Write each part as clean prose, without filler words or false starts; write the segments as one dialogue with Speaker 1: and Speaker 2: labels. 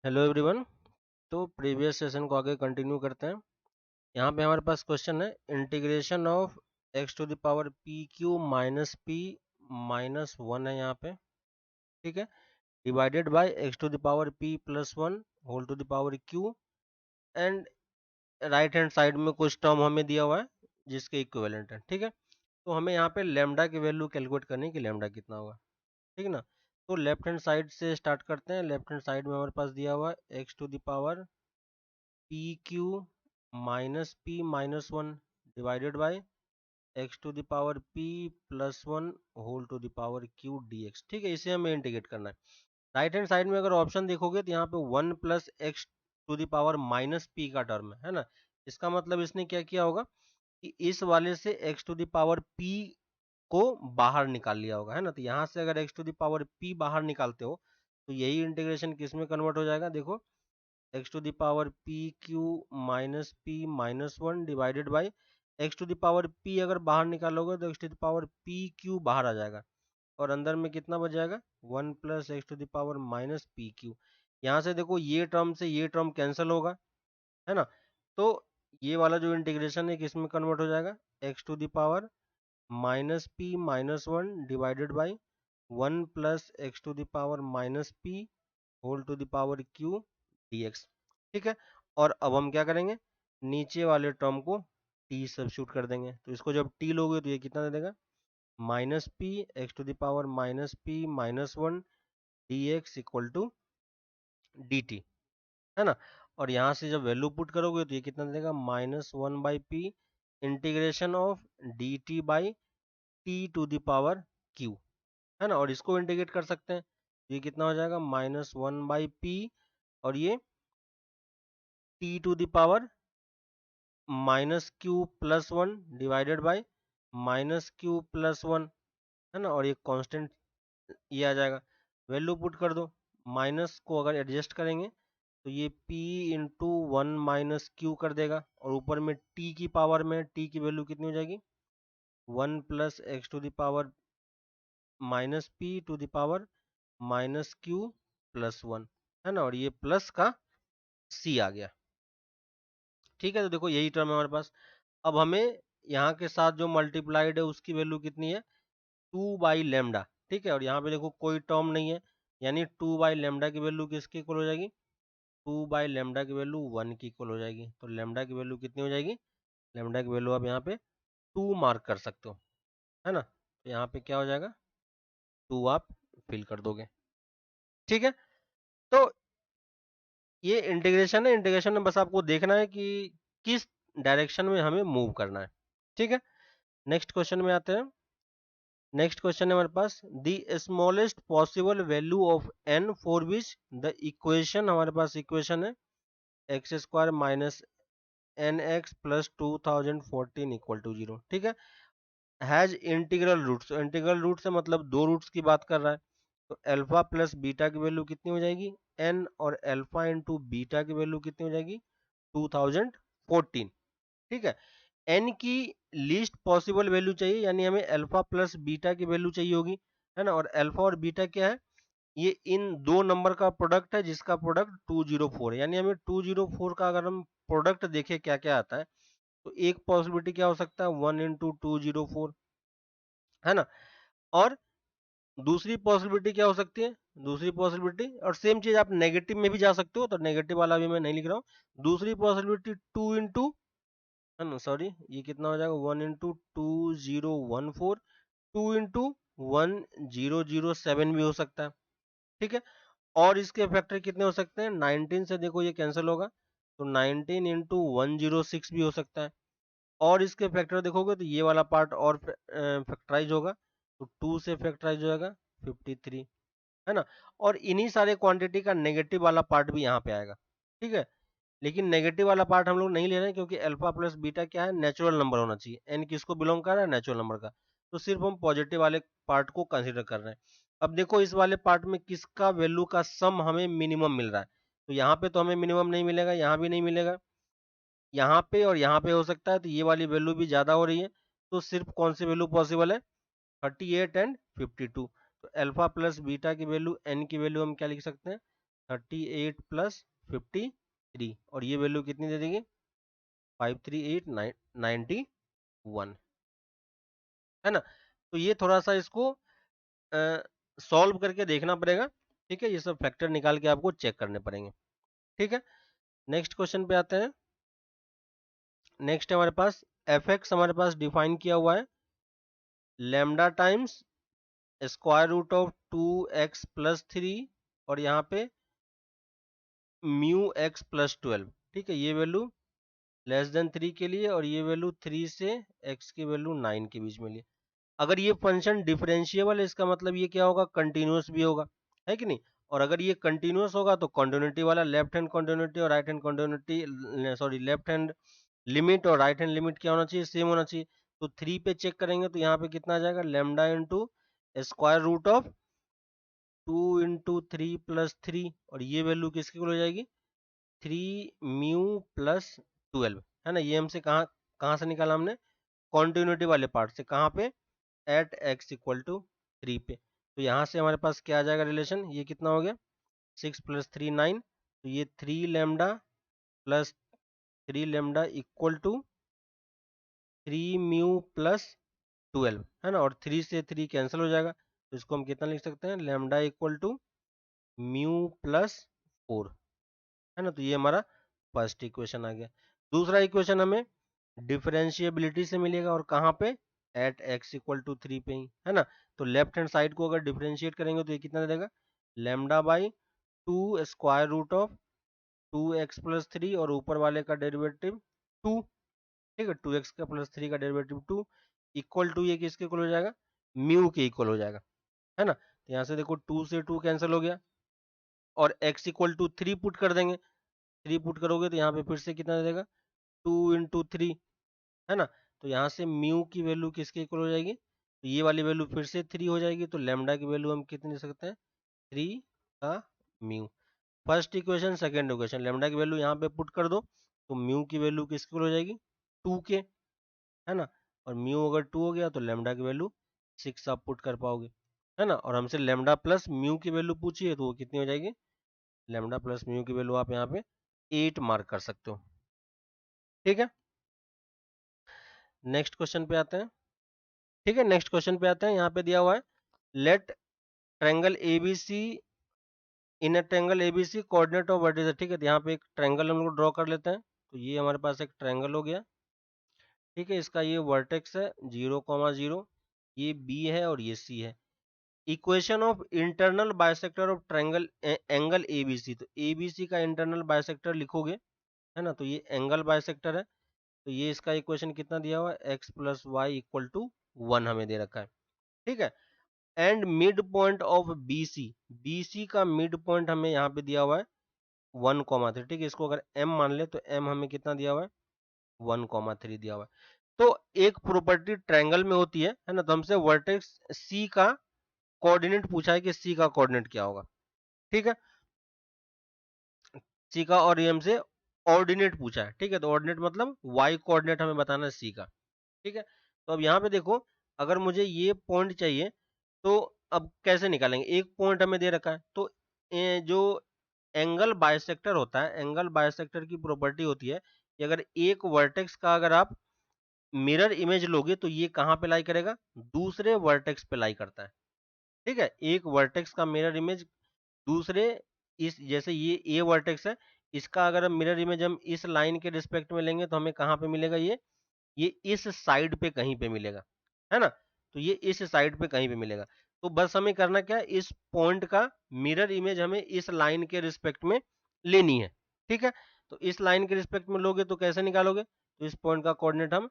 Speaker 1: Hello everyone. तो previous session को आगे कंटिन्यू करते हैं। यहाँ पे हमारे पास क्वेश्चन है integration of x to the power p q minus p minus one है यहाँ पे। ठीक है, divided by x to the power p plus one whole to the power q and right hand side में कुछ term हमें दिया हुआ है जिसके इक्विवेलेंट है। ठीक है, तो हमें यहाँ पे लेमडा की वैल्यू कैलकुलेट करनी है कि लेमडा कितना होगा। ठीक है ना, तो लेफ्ट हैंड साइड से स्टार्ट करते हैं। लेफ्ट हैंड साइड में हमारे पास दिया हुआ है x to the power p q minus p minus one divided by x to the power p plus one whole to the power q d x. ठीक है, इसे हमें इंटीग्रेट करना है। राइट हैंड साइड में अगर ऑप्शन देखोगे तो यहाँ पे one plus x to the power minus p का टर्म है ना। इसका मतलब इसने क्या किया होगा कि इस वाले से x to the power p को बाहर निकाल लिया होगा, है ना। तो यहाँ से अगर x to the power p बाहर निकालते हो तो यही इंटीग्रेशन किस में कन्वर्ट हो जाएगा, देखो x to the power p q minus p minus one divided by x to the power p. अगर बाहर निकालोगे तो x to the power p q बाहर आ जाएगा और अंदर में कितना बच जाएगा, one plus x to the power minus p q. यहाँ से देखो ये टर्म से ये टर्म कैंसिल होगा, है ना। तो ये वाला जो इंटीग्रेशन है किसमें कन्वर्ट हो जाएगा, x to the power minus p minus one divided by one plus x to the power minus p whole to the power q dx। ठीक है, और अब हम क्या करेंगे, नीचे वाले टर्म को t सब्स्टिट्यूट कर देंगे। तो इसको जब t लोगे तो ये कितना दे देगा, minus p x to the power minus p minus one d x equal to d t, है ना। और यहाँ से जब वैल्यू पुट करोगे तो ये कितना दे देगा, minus one by p integration of d t by t to the power q, है ना। और इसको इंटीग्रेट कर सकते हैं, ये कितना हो जाएगा, माइनस वन बाई पी और ये t to the power minus q plus one divided by minus q plus one, है ना। और ये कांस्टेंट ये आ जाएगा, वैल्यू पुट कर दो। माइनस को अगर एडजस्ट करेंगे तो ये p into one minus Q कर देगा और ऊपर में t की पावर में t की वैल्यू कितनी हो जाएगी, one plus x to the power minus p to the power minus q plus one, है ना। और ये प्लस का c आ गया। ठीक है, तो देखो यही टर्म है हमारे पास। अब हमें यहाँ के साथ जो मल्टीप्लाइड है उसकी वैल्यू कितनी है, टू बाई लेमडा। ठीक है, और यहाँ पे देखो कोई टर्म नहीं है, यानी टू बाई लेमडा की वैल्यू किसकी इक्वल हो जाएगी, टू बाई लेमडा की वैल्यू वन की इक्वल हो जाएगी। तो लेमडा की वैल्यू कितनी हो जाएगी, लेमडा की वैल्यू आप यहाँ पे टू मार्क कर सकते हो, है ना। तो यहाँ पे क्या हो जाएगा, टू आप फिल कर दोगे। ठीक है, तो ये इंटीग्रेशन है। इंटीग्रेशन में बस आपको देखना है कि किस डायरेक्शन में हमें मूव करना है। ठीक है, नेक्स्ट क्वेश्चन में आते हैं। नेक्स्ट क्वेश्चन है हमारे पास, the smallest possible value of n for which the equation, हमारे पास इक्वेशन है x square minus n x plus 2014 equal to zero. ठीक है, has integral roots. Integral root से मतलब दो रूट्स की बात कर रहा है। तो अल्फा प्लस बीटा की वैल्यू कितनी हो जाएगी, एन, और अल्फा इंटू बीटा की वैल्यू कितनी हो जाएगी, 2014। ठीक है, एन की लीस्ट पॉसिबल वैल्यू चाहिए, यानी हमें अल्फा प्लस बीटा की वैल्यू चाहिए होगी, है ना। और अल्फा और बीटा क्या है, ये इन दो नंबर का प्रोडक्ट है जिसका प्रोडक्ट 204 है। यानी हमें 204 का अगर हम प्रोडक्ट देखें क्या क्या आता है, तो एक पॉसिबिलिटी क्या हो सकता है, वन इंटू 204, है ना। और दूसरी पॉसिबिलिटी क्या हो सकती है, दूसरी पॉसिबिलिटी, और सेम चीज आप नेगेटिव में भी जा सकते हो, तो नेगेटिव वाला भी मैं नहीं लिख रहा हूँ। दूसरी पॉसिबिलिटी टू इंटू, है ना, सॉरी, ये कितना हो जाएगा, वन इंटू 2014, टू इंटू 1007 भी हो सकता है। ठीक है, और इसके फैक्टर कितने हो सकते हैं, 19 से देखो ये कैंसिल होगा, तो 19 इंटू 106 भी हो सकता है। और इसके फैक्टर देखोगे तो ये वाला पार्ट और फैक्टराइज होगा, तो 2 से फैक्टराइज हो जाएगा 53, है ना। और इन्हीं सारे क्वांटिटी का नेगेटिव वाला पार्ट भी यहाँ पे आएगा। ठीक है, लेकिन नेगेटिव वाला पार्ट हम लोग नहीं ले रहे हैं क्योंकि अल्फा प्लस बीटा क्या है, नेचुरल नंबर होना चाहिए। एन किसको बिलोंग कर रहा है, नेचुरल नंबर का। तो सिर्फ हम पॉजिटिव वाले पार्ट को कंसीडर कर रहे हैं। अब देखो इस वाले पार्ट में किसका वैल्यू का सम हमें मिनिमम मिल रहा है, तो यहाँ पे तो हमें मिनिमम नहीं मिलेगा, यहाँ भी नहीं मिलेगा, यहाँ पे और यहाँ पे हो सकता है, तो ये वाली वैल्यू भी ज्यादा हो रही है। तो सिर्फ कौन सी वैल्यू पॉसिबल है, 38 एंड 52। तो अल्फा प्लस बीटा की वैल्यू, एन की वैल्यू हम क्या लिख सकते हैं, 38 प्लस 53 और ये वैल्यू कितनी दे देंगे 538991 है ना। तो ये थोड़ा सा इसको सॉल्व करके देखना पड़ेगा, ठीक है। ये सब फैक्टर निकाल के आपको चेक करने पड़ेंगे, ठीक है। नेक्स्ट क्वेश्चन पे आते हैं। नेक्स्ट हमारे पास एफ एक्स हमारे पास डिफाइन किया हुआ है lambda times square root of 2x+3 और यहाँ पे म्यू एक्स प्लस 12, ठीक है। ये वैल्यू लेस देन 3 के लिए और ये वैल्यू 3 से x की वैल्यू 9 के बीच में लिए। अगर ये फंक्शन डिफरेंशिएबल है इसका मतलब ये क्या होगा कंटिन्यूस भी होगा, है कि नहीं। और अगर ये कंटिन्यूस होगा तो कॉन्टिन्यूटी वाला लेफ्ट हैंड कॉन्टिन्यूटी और right hand continuity sorry left hand limit और राइट हैंड लिमिट क्या होना चाहिए सेम होना चाहिए। तो 3 पे चेक करेंगे तो यहाँ पे कितना आ जाएगा lambda into square root of 2 into 3+3 और ये वैल्यू किसकी हो जाएगी 3 म्यू प्लस 12, है ना। ये हमसे कहाँ कहाँ से निकाला हमने कॉन्टिन्यूटी वाले पार्ट से, कहाँ पे एट x इक्वल टू 3 पे। तो यहाँ से हमारे पास क्या आ जाएगा रिलेशन, ये कितना हो गया 6 + 3 9, तो ये 3 lambda plus 3 lambda equal to 3 mu plus 12, है ना। और 3 से 3 कैंसिल हो जाएगा तो इसको हम कितना लिख सकते हैं lambda equal to mu plus 4, है ना। तो ये हमारा फर्स्ट इक्वेशन आ गया। दूसरा इक्वेशन हमें डिफरेंशिएबिलिटी से मिलेगा और कहाँ पे एट x इक्वल टू 3 पे ही, है ना। तो लेफ्ट हैंड साइड को अगर डिफरेंशिएट करेंगे तो ये कितना देगा lambda by 2 square root of 2x+3 और ऊपर वाले का डेरिवेटिव 2, ठीक है। 2x का प्लस 3 का डेरिवेटिव 2 इक्वल टू ये किसके इक्वल हो जाएगा म्यू के इक्वल हो जाएगा, है ना। तो यहाँ से देखो 2 से 2 कैंसिल हो गया और x इक्वल टू 3 पुट कर देंगे, 3 पुट करोगे तो यहाँ पे फिर से कितना दे देगा 2 इंटू 3, है ना। तो यहाँ से म्यू की वैल्यू किसके इक्वल हो जाएगी तो ये वाली वैल्यू फिर से 3 हो जाएगी। तो लैम्डा की वैल्यू हम कितनी दे सकते हैं 3 का mu. First equation second equation lambda की वैल्यू यहाँ पे पुट कर दो तो म्यू की वैल्यू किसके इक्वल हो जाएगी 2 के, है ना। और म्यू अगर 2 हो गया तो लैम्डा की वैल्यू 6 आप पुट कर पाओगे, है ना। और हमसे लैम्डा प्लस म्यू की वैल्यू पूछी है तो वो कितनी हो जाएगी लैम्डा प्लस म्यू की वैल्यू आप यहाँ पे 8 मार्क कर सकते हो, ठीक है। नेक्स्ट क्वेश्चन पे आते हैं, ठीक है। नेक्स्ट क्वेश्चन पे आते हैं, यहाँ पे दिया हुआ है let triangle ABC in a triangle ABC coordinate of vertices, ठीक है। तो यहाँ पे एक ट्रायंगल हम लोग ड्रॉ कर लेते हैं। तो ये हमारे पास एक ट्रायंगल हो गया, ठीक है। इसका ये वर्टेक्स है 0,0, ये बी है और ये सी है। Equation of internal bisector of triangle angle ABC, तो एबीसी का इंटरनल बाइसेक्टर लिखोगे, है ना। तो ये एंगल बाइसेक्टर है तो ये इसका इक्वेशन कितना दिया हुआ है x + y = 1 हमें दे रखा है, ठीक है। And mid point of BC, BC का मिड पॉइंट हमें यहाँ पे दिया हुआ है 1,3, ठीक है। इसको अगर m मान ले तो m हमें कितना दिया हुआ है 1,3 दिया हुआ है। तो एक प्रॉपर्टी ट्रायंगल में होती है ना। तो हमसे वर्टेक्स C का कोऑर्डिनेट पूछा है कि C का कोऑर्डिनेट क्या होगा, ठीक है। C का और ये हमसे ऑर्डिनेट पूछा है, ठीक है। तो ऑर्डिनेट मतलब y कोऑर्डिनेट हमें बताना है C का, ठीक है। तो अब यहाँ पे देखो अगर मुझे ये पॉइंट चाहिए तो अब कैसे निकालेंगे, एक पॉइंट हमें दे रखा है। तो जो एंगल बाइसेक्टर होता है, एंगल बाइसेक्टर की प्रॉपर्टी होती है कि अगर एक वर्टेक्स का अगर आप मिरर इमेज लोगे तो ये कहाँ पे लाई करेगा दूसरे वर्टेक्स पे लाई करता है, ठीक है। एक वर्टेक्स का मिरर इमेज दूसरे, इस जैसे ये ए वर्टेक्स है इसका अगर हम मिरर इमेज हम इस लाइन के रिस्पेक्ट में लेंगे तो हमें कहाँ पे मिलेगा ये इस साइड पे कहीं पे मिलेगा, है ना। तो ये इस साइड पे कहीं पे मिलेगा। तो बस हमें करना क्या है इस पॉइंट का मिरर इमेज हमें इस लाइन के रिस्पेक्ट में लेनी है, ठीक है। तो इस लाइन के रिस्पेक्ट में लोगे तो कैसे निकालोगे, तो इस पॉइंट का कोऑर्डिनेट हम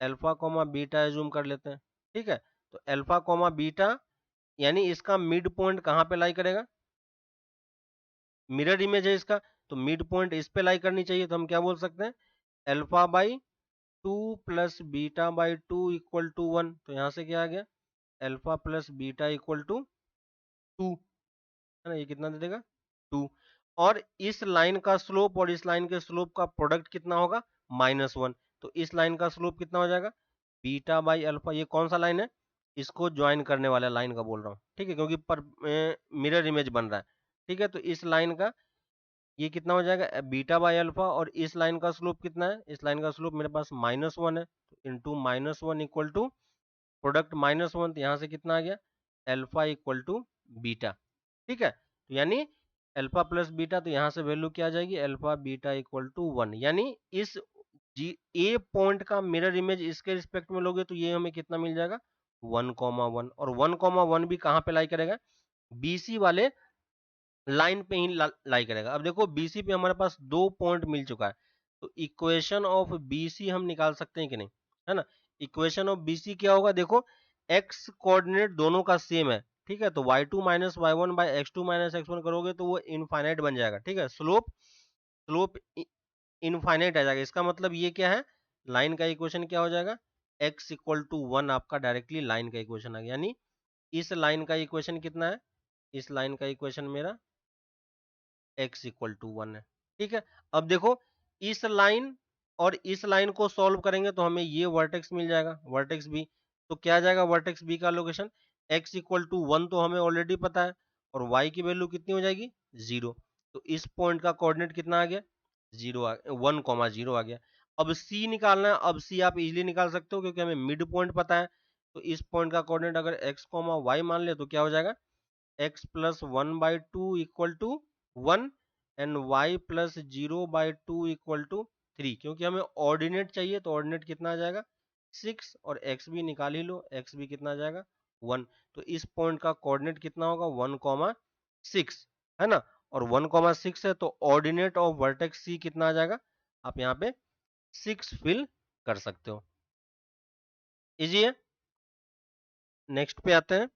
Speaker 1: अल्फा कॉमा बीटा एज्यूम कर लेते हैं, ठीक है। तो अल्फा कॉमा बीटा यानी इसका मिड पॉइंट कहाँ पे लाई करेगा, मिरर इमेज है इसका तो मिड पॉइंट इस पे लाई करनी चाहिए। तो हम क्या बोल सकते हैं अल्फा बाई 2 + बीटा बाई 2 = 1। तो यहाँ से क्या आ गया अल्फा प्लस बीटा = 2, है ना। ये कितना दे देगा 2। और इस लाइन का स्लोप और इस लाइन के स्लोप का प्रोडक्ट कितना होगा -1। तो इस लाइन का स्लोप कितना हो जाएगा बीटा बाई अल्फा। ये कौन सा लाइन है इसको ज्वाइन करने वाला लाइन का बोल रहा हूँ, ठीक है। क्योंकि पर मिरर इमेज बन रहा है ठीक है, तो इस लाइन का ये कितना हो जाएगा बीटा बाई अल्फा, और इस लाइन का स्लोप कितना है, इस लाइन का स्लोप मेरे पास -1 है, इंटू -1 इक्वल टू प्रोडक्ट -1, तो यहाँ से कितना आ गया अल्फा इक्वल टू बीटा। ठीक है, तो यानी अल्फा प्लस बीटा, तो यहाँ से वैल्यू क्या आ जाएगी अल्फा बीटा इक्वल टू 1, यानी इस जी ए पॉइंट का मिरर इमेज इसके रिस्पेक्ट में लोगे तो ये हमें कितना मिल जाएगा 1,1, और 1,1 भी कहाँ पे लाई करेगा बीसी वाले लाइन पे ही लाई करेगा। अब देखो बीसी पे हमारे पास 2 पॉइंट मिल चुका है, तो इक्वेशन ऑफ बीसी हम निकाल सकते हैं कि नहीं, है ना। इक्वेशन ऑफ बीसी क्या होगा, देखो एक्स कोऑर्डिनेट दोनों का सेम है, ठीक है, तो y2 minus y one by x two minus x one करोगे तो वो इनफाइनाइट बन जाएगा। ठीक है, स्लोप स्लोप इनफाइनाइट आ जाएगा, इसका मतलब ये क्या है लाइन का इक्वेशन क्या हो जाएगा x इक्वल टू 1, आपका डायरेक्टली लाइन का इक्वेशन आ गया, यानी इस लाइन का इक्वेशन कितना है, इस लाइन का इक्वेशन मेरा x इक्वल टू 1 है। ठीक है, अब देखो इस लाइन और इस लाइन को सॉल्व करेंगे तो हमें ये वर्टेक्स मिल जाएगा, वर्टेक्स बी, तो क्या आ जाएगा वर्टेक्स बी का लोकेशन x इक्वल टू 1 तो हमें ऑलरेडी पता है, और y की वैल्यू कितनी हो जाएगी 0, तो इस पॉइंट का कोऑर्डिनेट कितना आ गया 1,0 आ गया। अब c निकालना है, अब c आप इजीली निकाल सकते हो क्योंकि हमें मिड पॉइंट पता है, तो इस पॉइंट का कोऑर्डिनेट अगर x, y मान ले तो क्या हो जाएगा x plus 1/2 equal to 1 and y plus 0/2 equal to 3, क्योंकि हमें ऑर्डिनेट चाहिए तो ऑर्डिनेट कितना आ जाएगा 6, और x भी निकाल ही लो, x भी कितना आ जाएगा 1, तो इस पॉइंट का कोऑर्डिनेट कितना होगा 1,6, है ना, और 1,6 है तो ऑर्डिनेट ऑफ वर्टेक्स c कितना आ जाएगा, आप यहाँ पे 6 फिल कर सकते हो, इजी है। नेक्स्ट पे आते हैं,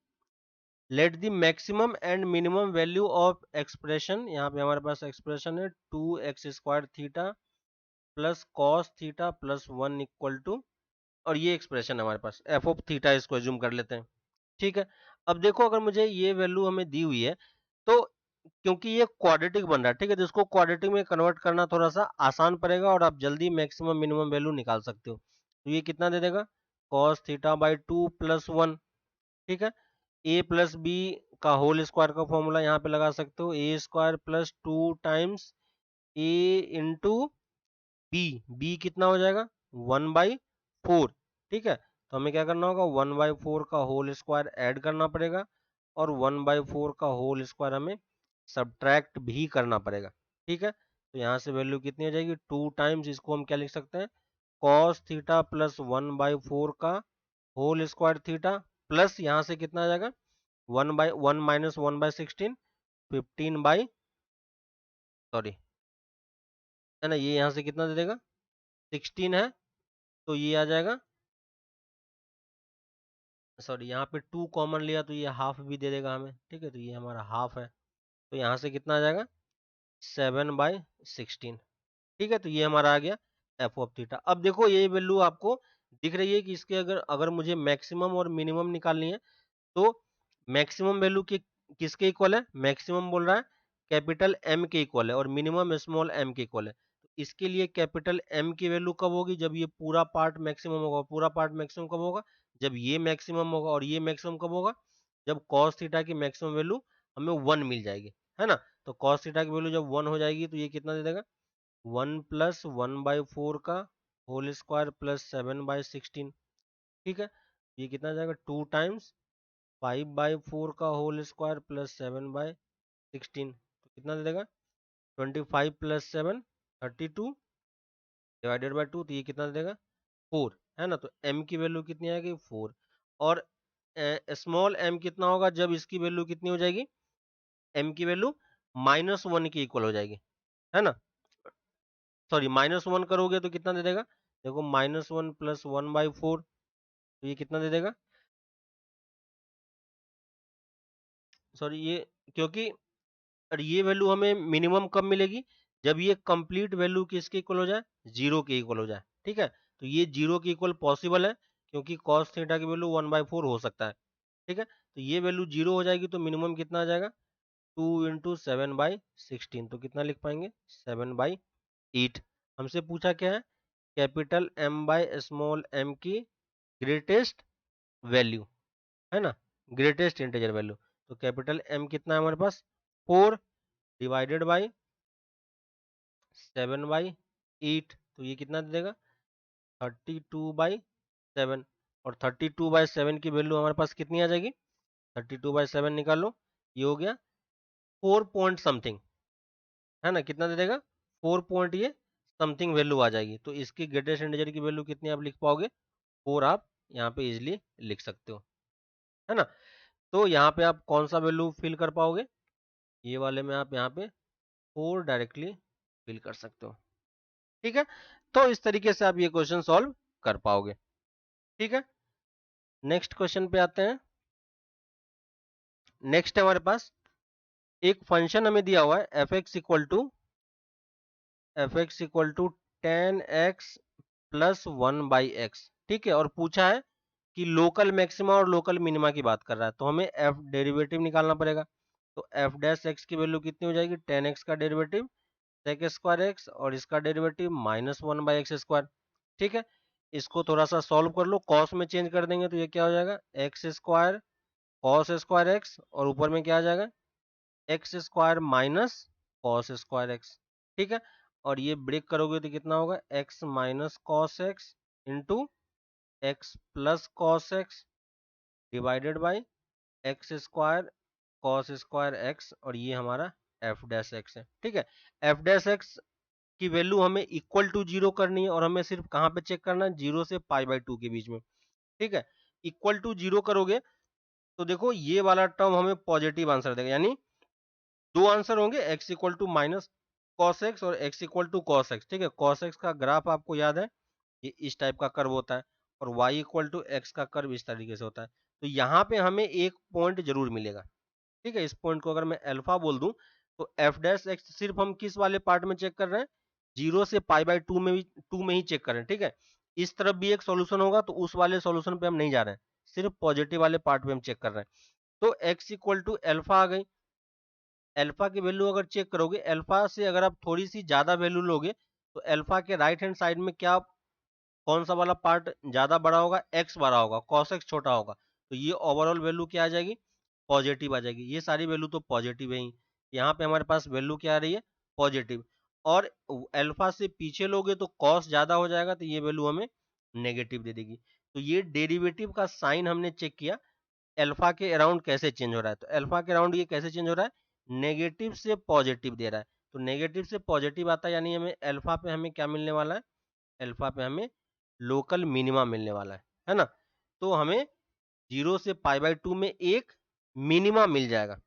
Speaker 1: let the maximum and minimum value of expression, यहाँ पे हमारे पास एक्सप्रेशन है 2x² theta plus cos theta plus 1 equal to, और ये एक्सप्रेशन है हमारे पास एफ ऑफ थीटा, इसको एज्यूम कर लेते हैं। ठीक है, अब देखो अगर मुझे ये वैल्यू हमें दी हुई है तो क्योंकि ये क्वाड्रेटिक बन रहा है, ठीक है, तो इसको क्वाड्रेटिक में कन्वर्ट करना थोड़ा सा आसान पड़ेगा और आप जल्दी मैक्सिमम मिनिमम वैल्यू निकाल सकते हो, तो ये कितना दे देगा कॉस थीटा बाई 2 प्लस 1। ठीक है, ए प्लस बी का होल स्क्वायर का फॉर्मूला यहाँ पे लगा सकते हो, ए स्क्वायर प्लस 2 टाइम्स ए इंटू बी, बी कितना हो जाएगा 1/4। ठीक है, तो हमें क्या करना होगा 1/4 का होल स्क्वायर ऐड करना पड़ेगा, और 1/4 का होल स्क्वायर हमें सब्ट्रैक्ट भी करना पड़ेगा। ठीक है, तो यहाँ से वैल्यू कितनी हो जाएगी 2 टाइम्स, इसको हम क्या लिख सकते हैं कॉस थीटा प्लस 1/4 का होल स्क्वायर थीटा, प्लस यहाँ से कितना आ जाएगा 1/1 माइनस 1/16, 15 है ना, ये यहाँ से कितना दे देगा 16 है, तो ये आ जाएगा, सॉरी यहाँ पे 2 कॉमन लिया तो ये हाफ भी दे देगा हमें। ठीक है, तो ये हमारा हाफ है, तो यहाँ से कितना आ जाएगा 7/16। ठीक है, तो ये हमारा आ गया एफ ऑफ थीटा। अब देखो ये वैल्यू आपको दिख रही है कि इसके अगर अगर मुझे मैक्सिमम और मिनिमम निकालनी है तो मैक्सिमम वैल्यू किसके इक्वल है, मैक्सिमम बोल रहा है कैपिटल एम के इक्वल है और मिनिमम स्मॉल एम के इक्वल है, तो इसके लिए कैपिटल एम की वैल्यू कब होगी जब ये पूरा पार्ट मैक्सिमम होगा, पूरा पार्ट मैक्सिमम कब होगा जब ये मैक्सिमम होगा, और ये मैक्सिमम कब होगा जब कॉस थीटा की मैक्सिमम वैल्यू हमें 1 मिल जाएगी, है ना, तो कॉस थीटा की वैल्यू जब 1 हो जाएगी तो ये कितना दे देगा 1 प्लस 1/4 का होल स्क्वायर प्लस 7/16। ठीक है, ये कितना जाएगा 2 टाइम्स 5/4 का होल स्क्वायर प्लस 7/16, तो कितना दे देगा 25 प्लस 7 32 डिवाइडेड बाई 2, तो ये कितना दे देगा 4, है ना, तो m की वैल्यू कितनी आएगी 4, और स्मॉल m कितना होगा जब इसकी वैल्यू कितनी हो जाएगी m की वैल्यू -1 की इक्वल हो जाएगी, है ना, सॉरी -1 करोगे तो कितना दे देगा, देखो -1 प्लस 1/4, तो ये कितना दे देगा, सॉरी ये क्योंकि और ये वैल्यू हमें मिनिमम कब मिलेगी जब ये कंप्लीट वैल्यू किसके इक्वल हो जाए 0 के इक्वल हो जाए। ठीक है, तो ये 0 के इक्वल पॉसिबल है क्योंकि cos थीटा की वैल्यू 1/4 हो सकता है। ठीक है, तो ये वैल्यू 0 हो जाएगी तो मिनिमम कितना आ जाएगा 2 इंटू 7/16, तो कितना लिख पाएंगे 7/8। हमसे पूछा क्या है capital m by small m की ग्रेटेस्ट वैल्यू, है ना, ग्रेटेस्ट इंटीजर वैल्यू, तो कैपिटल M कितना है हमारे पास 4, डिवाइडेड बाई 7/8, तो ये कितना दे देगा 32/7। और 32/7 की वैल्यू हमारे पास कितनी आ जाएगी, 32/7 निकालो, ये हो गया 4 पॉइंट समथिंग, है ना, कितना दे देगा 4 पॉइंट ये समथिंग वैल्यू आ जाएगी। तो इसकी ग्रेटेस्ट इंटीजर की वैल्यू कितनी आप लिख पाओगे, 4 आप यहाँ पे इजिली लिख सकते हो, है ना। तो यहाँ पे आप कौन सा वैल्यू फिल कर पाओगे, ये वाले में आप यहाँ पे 4 डायरेक्टली फिल कर सकते हो, ठीक है। तो इस तरीके से आप ये क्वेश्चन सॉल्व कर पाओगे, ठीक है। नेक्स्ट क्वेश्चन पे आते हैं। नेक्स्ट है हमारे पास एक फंक्शन हमें दिया हुआ है f(x) = 10x + 1/x, ठीक है। और पूछा है कि लोकल मैक्सिमा और लोकल मिनिमा की बात कर रहा है, तो हमें f डेरिवेटिव निकालना पड़ेगा। तो f' की वैल्यू कितनी हो जाएगी, 10x का डेरिवेटिव sec² x और इसका डेरिवेटिव -1/x², ठीक है। इसको थोड़ा सा सॉल्व कर लो, कॉस में चेंज कर देंगे तो ये क्या हो जाएगा x² cos² x, और ऊपर में क्या आ जाएगा x² - cos² x, ठीक है। और ये ब्रेक करोगे तो कितना होगा x - cos x into x + cos x divided by x² cos² x, और ये हमारा f' है, ठीक है। f' की वैल्यू हमें इक्वल टू 0 करनी है, और हमें सिर्फ कहाँ पे चेक करना है, 0 से π/2 के बीच में, ठीक है। इक्वल टू 0 करोगे तो देखो ये वाला टर्म हमें पॉजिटिव आंसर देगा, यानी दो आंसर होंगे, x = -cos x और x = cos x, ठीक है। cos x का ग्राफ आपको याद है, ये इस टाइप का कर्व होता है, और y = x का कर्व इस तरीके से होता है। तो यहाँ पे हमें एक पॉइंट जरूर मिलेगा, ठीक है। इस पॉइंट को अगर मैं अल्फा बोल दूं तो f' सिर्फ हम किस वाले पार्ट में चेक कर रहे हैं, 0 से π/2 में भी 2 में ही चेक कर रहे हैं, ठीक है। इस तरफ भी एक सॉल्यूशन होगा तो उस वाले सॉल्यूशन पे हम नहीं जा रहे हैं, सिर्फ पॉजिटिव वाले पार्ट पे हम चेक कर रहे हैं। तो x = अल्फा आ गई। अल्फा की वैल्यू अगर चेक करोगे, अल्फा से अगर आप थोड़ी सी ज्यादा वैल्यू लोगे तो अल्फा के राइट हैंड साइड में क्या, कौन सा वाला पार्ट ज्यादा बड़ा होगा, x बड़ा होगा, cos x छोटा होगा, तो ये ओवरऑल वैल्यू क्या आ जाएगी, पॉजिटिव आ जाएगी। ये सारी वैल्यू तो पॉजिटिव है ही, यहाँ पे हमारे पास वैल्यू क्या आ रही है, पॉजिटिव। और अल्फा से पीछे लोगे तो cos ज्यादा हो जाएगा, तो ये वैल्यू हमें नेगेटिव दे देगी। तो ये डेरिवेटिव का साइन हमने चेक किया अल्फा के अराउंड कैसे चेंज हो रहा है। तो अल्फा के अराउंड ये कैसे चेंज हो रहा है, नेगेटिव से पॉजिटिव दे रहा है। तो नेगेटिव से पॉजिटिव आता है, यानी हमें अल्फा पे हमें क्या मिलने वाला है, अल्फा पे हमें लोकल मिनिमा मिलने वाला है ना। तो हमें 0 से π/2 में एक मिनिमा मिल जाएगा,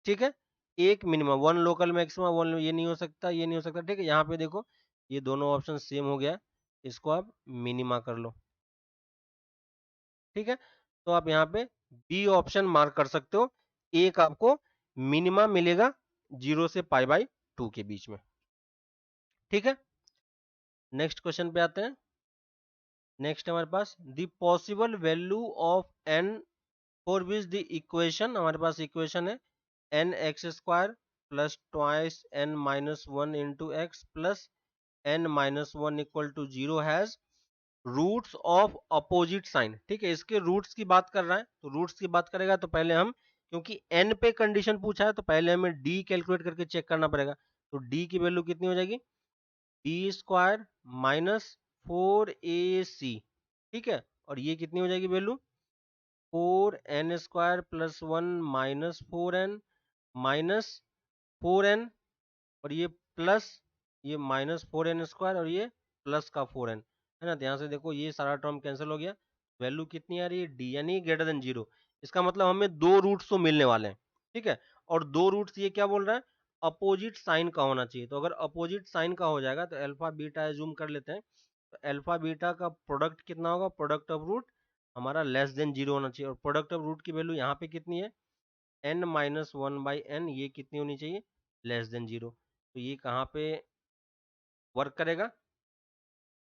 Speaker 1: ठीक है। एक मिनिमा, 1 लोकल मैक्सिमा, 1 ये नहीं हो सकता, ये नहीं हो सकता, ठीक है। यहाँ पे देखो ये दोनों ऑप्शन सेम हो गया, इसको आप मिनिमा कर लो, ठीक है। तो आप यहाँ पे बी ऑप्शन मार्क कर सकते हो, एक आपको मिनिमा मिलेगा 0 से π/2 के बीच में, ठीक है। नेक्स्ट क्वेश्चन पे आते हैं। नेक्स्ट हमारे पास the possible value of n for which the equation, हमारे पास इक्वेशन है n(x² + twice n - 1 into x plus n - 1 = 0 has roots of opposite sign, ठीक है। इसके रूट्स की बात कर रहा है, तो रूट्स की बात करेगा तो पहले हम, क्योंकि n पे कंडीशन पूछा है तो पहले हमें d कैलकुलेट करके चेक करना पड़ेगा। तो d की वैल्यू कितनी हो जाएगी, d² - 4ac, ठीक है। और ये कितनी हो जाएगी value, 4n² + 1 - 4n minus 4n, और ये प्लस, ये -4n² और ये प्लस का 4n, है ना। ध्यान से देखो ये सारा टर्म कैंसिल हो गया, वैल्यू कितनी आ रही है, d, यानी ग्रेटर देन 0। इसका मतलब हमें दो रूट्स तो मिलने वाले हैं, ठीक है। और दो रूट्स ये क्या बोल रहा है, अपोजिट साइन का होना चाहिए। तो अगर अपोजिट साइन का हो जाएगा तो अल्फा बीटा एज्यूम कर लेते हैं, तो अल्फा बीटा का प्रोडक्ट कितना होगा, प्रोडक्ट ऑफ रूट हमारा लेस देन 0 होना चाहिए। और प्रोडक्ट ऑफ रूट की वैल्यू यहाँ पे कितनी है, n - 1/n, ये कितनी होनी चाहिए, लेस देन 0। तो ये कहाँ पे वर्क करेगा,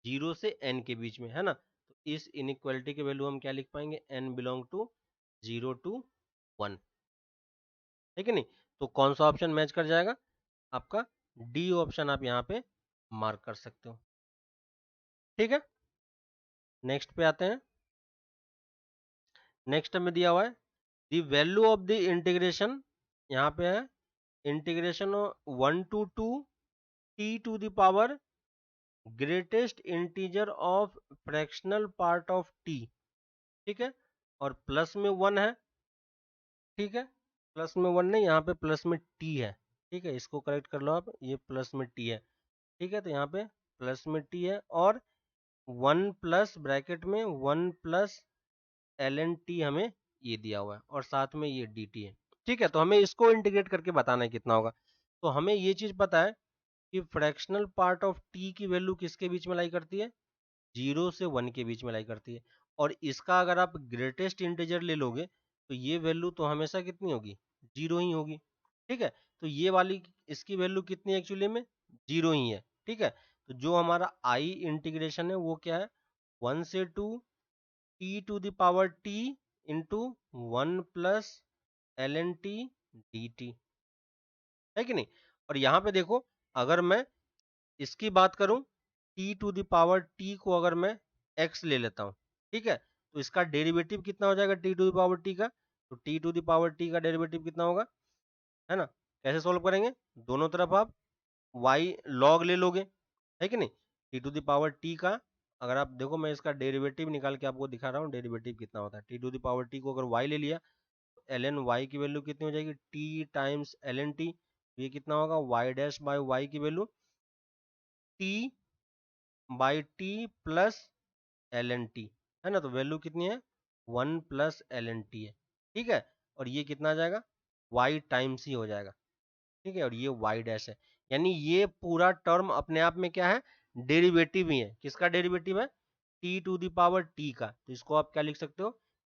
Speaker 1: 0 से n के बीच में, है ना। तो इस इनइक्वालिटी की वैल्यू हम क्या लिख पाएंगे, n बिलोंग टू 0 to 1, है कि नहीं। तो कौन सा ऑप्शन मैच कर जाएगा, आपका डी ऑप्शन आप यहाँ पे मार्क कर सकते हो, ठीक है। नेक्स्ट पे आते हैं। नेक्स्ट हमें दिया हुआ है the value of the integration, यहाँ पे है integration 1 to 2 t to the power greatest integer of fractional part of t, ठीक है, और प्लस में 1 है, ठीक है, प्लस में 1 नहीं, यहाँ पे प्लस में t है, ठीक है, इसको करेक्ट कर लो आप, ये प्लस में t है, ठीक है, तो यहाँ पे प्लस में t है, और 1 प्लस ब्रैकेट में 1 प्लस ln t हमें ये दिया हुआ है, और साथ में ये dt है, ठीक है, तो हमें इसको इंटीग्रेट करके बताना है कितना होगा। तो हमें ये चीज पता है कि फ्रैक्शनल पार्ट ऑफ t की वैल्यू किसके बीच में लाई करती है, 0 से 1 के बीच में लाई करती है, और इसका अगर आप ग्रेटेस्ट इंटीजर ले लोगे तो ये वैल्यू तो हमेशा कितनी होगी, 0 ही होगी, ठीक है, तो ये वाली इसकी वैल्यू कितनी है एक्चुअली में, 0 ही है, ठीक है, तो जो हमारा आई इंटीग्रेशन है वो क्या है, 1 से 2 t to the power t into 1 plus ln t dt, है कि नहीं। और यहाँ पे देखो, अगर मैं इसकी बात करूं, t to the power t को अगर मैं x ले लेता हूं, ठीक है, तो इसका डेरिवेटिव कितना हो जाएगा t to the power t का, तो t to the power t का डेरिवेटिव कितना होगा, है ना, कैसे सोल्व करेंगे, दोनों तरफ आप y log ले लोगे, है कि नहीं, t to the power t का, अगर आप देखो मैं इसका डेरिवेटिव निकाल के आपको दिखा रहा हूँ, डेरिवेटिव कितना होता है, t to the power t को अगर y ले लिया तो ln y की वैल्यू कितनी हो जाएगी, t टाइम्स ln t, ये कितना होगा, y डैश बाय y की value t by T plus ln t, है ना, तो वैल्यू कितनी है, 1 प्लस ln t है, ठीक है, और ये कितना आ जाएगा, y टाइम्स ही हो जाएगा, ठीक है, और ये y डैश है, यानी ये पूरा टर्म अपने आप में क्या है, डेरिवेटिव ही है, किसका डेरिवेटिव है, t to the power t का, तो इसको आप क्या लिख सकते हो,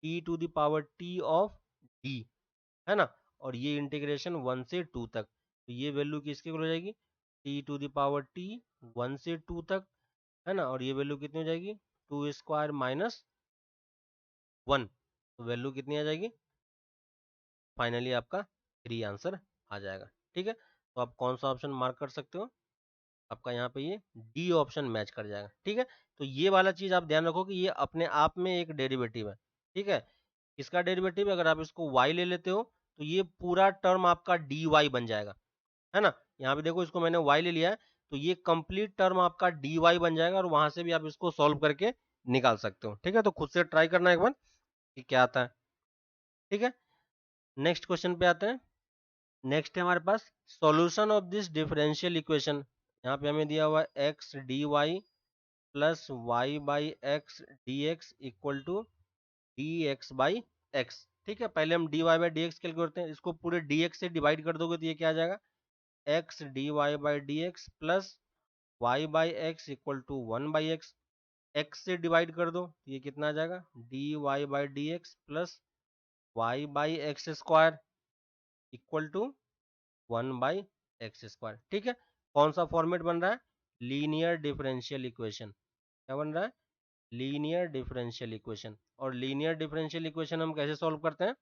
Speaker 1: t to the power t of d, है ना, और ये इंटीग्रेशन 1 से 2 तक, तो ये वैल्यू किसकी हो जाएगी, t to the power t 1 से 2 तक, है ना, और ये वैल्यू कितनी हो जाएगी, 2 स्क्वायर माइनस 1, तो वैल्यू कितनी आ जाएगी, फाइनली आपका 3 आंसर आ जाएगा, ठीक है, तो आप कौन सा ऑप्शन मार्क कर सकते हो, आपका यहाँ पे ये डी ऑप्शन मैच कर जाएगा, ठीक है, तो ये वाला चीज आप ध्यान रखो कि ये अपने आप में एक डेरिवेटिव है, ठीक है, इसका डेरिवेटिव अगर आप इसको y ले लेते हो तो ये पूरा टर्म आपका dy बन जाएगा, है ना, यहाँ पे देखो इसको मैंने y ले लिया है, तो ये कंप्लीट टर्म आपका dy बन जाएगा, और वहां से भी आप इसको सॉल्व करके निकाल सकते हो, ठीक है, तो खुद से ट्राई करना एक बार कि क्या आता है, ठीक है, नेक्स्ट क्वेश्चन पे आते हैं। नेक्स्ट है हमारे पास solution of this differential equation, यहाँ पे हमें दिया हुआ है x d y plus y by x d x equal to d x by x, ठीक है, पहले हम d y by d x calculate करते हैं, इसको पूरे डी एक्स से डिवाइड कर दोगे तो ये क्या आ जाएगा, x d y by d x plus y by x equal to 1 by x, x से डिवाइड कर दो तो ये कितना आ जाएगा, d y by d x plus y by x square equal to 1 by x square, ठीक है, कौन सा फॉर्मेट बन रहा है, लीनियर डिफरेंशियल इक्वेशन, क्या बन रहा है, लीनियर डिफरेंशियल इक्वेशन, और लीनियर डिफरेंशियल इक्वेशन हम कैसे सॉल्व करते हैं,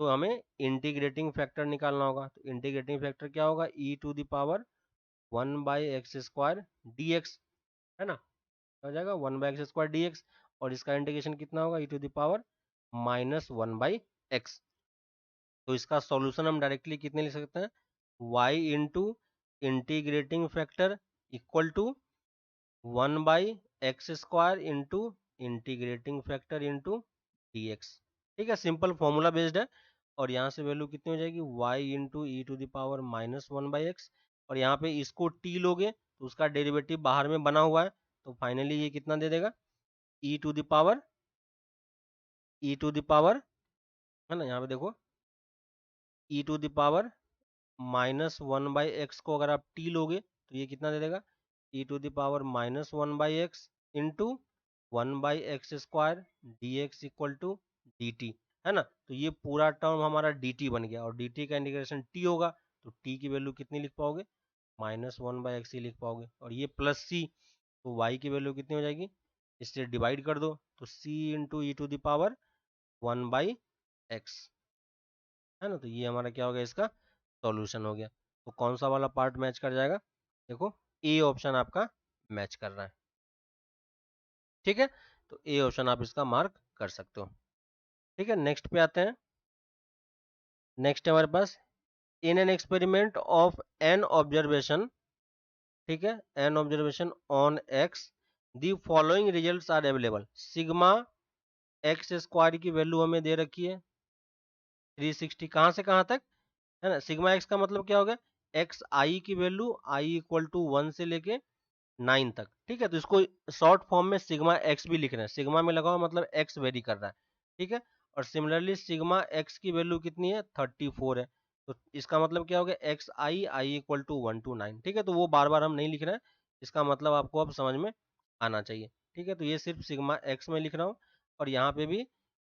Speaker 1: तो हमें इंटीग्रेटिंग फैक्टर निकालना होगा, तो इंटीग्रेटिंग फैक्टर क्या होगा, e to the power 1 by x square d x, है ना, हो जाएगा 1 by x square d x, और इसका इंटीग्रेशन कितना होगा, e to the power minus 1 by x, तो इसका सॉल्यूशन हम डायरेक्टली कितने लिख सकते हैं, y into integrating factor equal to 1 by x square into integrating factor into d x, ठीक है, सिंपल फॉर्मूला बेस्ड है, और यहाँ से वैल्यू कितनी हो जाएगी, y into e to the power minus 1 by x, और यहाँ पे इसको t लोगे तो उसका डेरिवेटिव बाहर में बना हुआ है, तो फाइनली ये कितना दे देगा, e टू द पावर, है ना, यहाँ पे देखो e to the power minus 1 by x को अगर आप t लोगे तो ये कितना दे देगा, e to the power minus 1 by x into 1 by x square d x equal to d t, है ना, तो ये पूरा टर्म हमारा डी टी बन गया, और डी टी का इंटीग्रेशन t होगा, तो t की वैल्यू कितनी लिख पाओगे, माइनस 1 बाई एक्स ही लिख पाओगे, और ये प्लस सी, तो y की वैल्यू कितनी हो जाएगी, इससे डिवाइड कर दो तो c into e to the power 1 by x, है ना, तो ये हमारा क्या हो गया, इसका सॉल्यूशन हो गया, तो कौन सा वाला पार्ट मैच कर जाएगा, देखो ए ऑप्शन आपका मैच कर रहा है, ठीक है, तो ए ऑप्शन आप इसका मार्क कर सकते हो, ठीक है, नेक्स्ट पे आते हैं। नेक्स्ट है हमारे पास in an experiment of n observation, ठीक है, n observation on x, the following results are available. Sigma x square की वैल्यू हमें दे रखी है 360, कहाँ से कहाँ तक, है ना। सिग्मा एक्स का मतलब क्या हो गया, एक्स आई की वैल्यू आई इक्वल टू 1 से लेके 9 तक, ठीक है। तो इसको शॉर्ट फॉर्म में सिग्मा एक्स भी लिख रहे हैं, सिग्मा में लगा हुआ मतलब एक्स वेरी कर रहा है, ठीक है। और सिमिलरली सिग्मा एक्स की वैल्यू कितनी है, 34 है। तो इसका मतलब क्या हो गया, x i i equal to 1 to 9, ठीक है। तो वो बार बार हम नहीं लिख रहे हैं, इसका मतलब आपको अब समझ में आना चाहिए, ठीक है। तो ये सिर्फ सिग्मा एक्स में लिख रहा हूँ, और यहाँ पे भी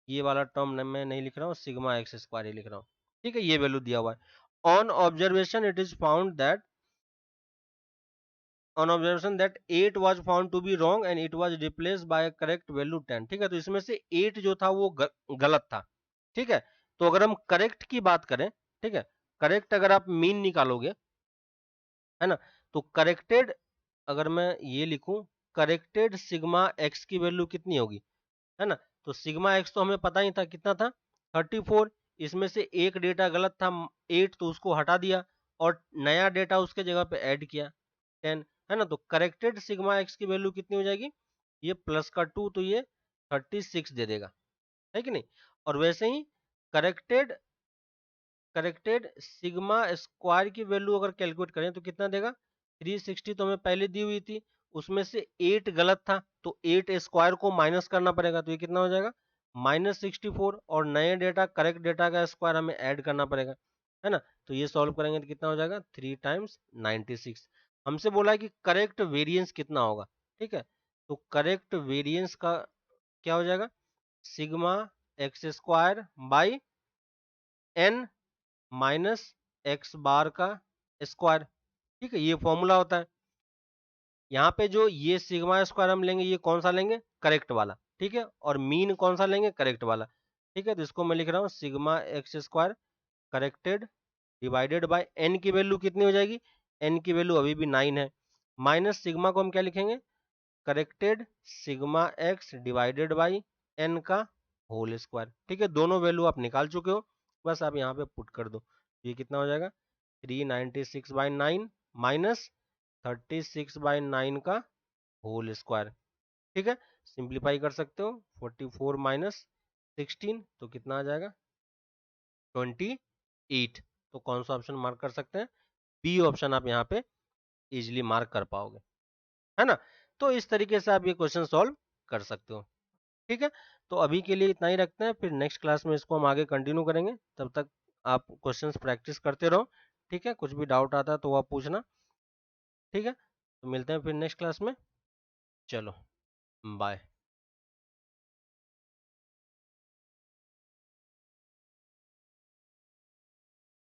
Speaker 1: ये वाला टर्म मैं नहीं लिख रहा हूँ, सिग्मा एक्स स्क्वायर ही लिख रहा हूँ, ठीक है। ये वैल्यू दिया हुआ है। On observation it is found that, on observation that 8 was found to be wrong and it was replaced by a correct value 10, ठीक है। तो इसमें से 8 जो था वो गलत था, ठीक है। तो अगर हम करेक्ट की बात करें, ठीक है, करेक्ट अगर आप मीन निकालोगे, है ना, तो करेक्टेड, अगर मैं ये लिखूं, करेक्टेड सिग्मा एक्स की वैल्यू कितनी होगी, है ना। तो सिग्मा एक्स तो हमें पता ही था कितना था, 34। इसमें से एक डेटा गलत था 8, तो उसको हटा दिया और नया डेटा उसके जगह पे ऐड किया 10, है ना। तो करेक्टेड सिग्मा एक्स की वैल्यू कितनी हो जाएगी, ये प्लस का 2, तो ये 36 दे देगा, है कि नहीं। और वैसे ही करेक्टेड करेक्टेड सिग्मा स्क्वायर की वैल्यू अगर कैलकुलेट करें तो कितना देगा, 360 तो हमें पहले दी हुई थी, उसमें से 8 गलत था, तो 8 स्क्वायर को माइनस करना पड़ेगा, तो ये कितना हो जाएगा, -64। और नए डेटा करेक्ट डेटा का स्क्वायर हमें ऐड करना पड़ेगा, है ना। तो ये सॉल्व करेंगे तो कितना हो जाएगा, 3 टाइम्स 96। हमसे बोला है कि करेक्ट वेरिएंस कितना होगा, ठीक है। तो करेक्ट वेरिएंस का क्या हो जाएगा, sigma x square by n minus x bar का स्क्वायर, ठीक है। ये फॉर्मूला होता है। यहाँ पे जो ये सिग्मा स्क्वायर हम लेंगे, ये कौन सा लेंगे, करेक्ट वाला, ठीक है। और मीन कौन सा लेंगे, करेक्ट वाला, ठीक है। तो इसको मैं लिख रहा हूँ sigma x square corrected divided by n की वैल्यू कितनी हो जाएगी, एन की वैल्यू अभी भी 9 है, माइनस सिग्मा को हम क्या लिखेंगे, corrected sigma x divided by n का होल स्क्वायर, ठीक है। दोनों वैल्यू आप निकाल चुके हो, बस आप यहाँ पे पुट कर दो। ये कितना हो जाएगा, 396/9 माइनस 36/9 का होल स्क्वायर, ठीक है। सिंप्लीफाई कर सकते हो, 44 माइनस 16 तो कितना आ जाएगा, 28। तो कौन सा ऑप्शन मार्क कर सकते हैं, बी ऑप्शन आप यहाँ पे इजिली मार्क कर पाओगे, है ना। तो इस तरीके से आप ये क्वेश्चन सॉल्व कर सकते हो, ठीक है। तो अभी के लिए इतना ही रखते हैं, फिर नेक्स्ट क्लास में इसको हम आगे कंटिन्यू करेंगे। तब तक आप क्वेश्चंस प्रैक्टिस करते रहो, ठीक है। कुछ भी डाउट आता है तो आप पूछना, ठीक है। तो मिलते हैं फिर नेक्स्ट क्लास में, चलो बाय।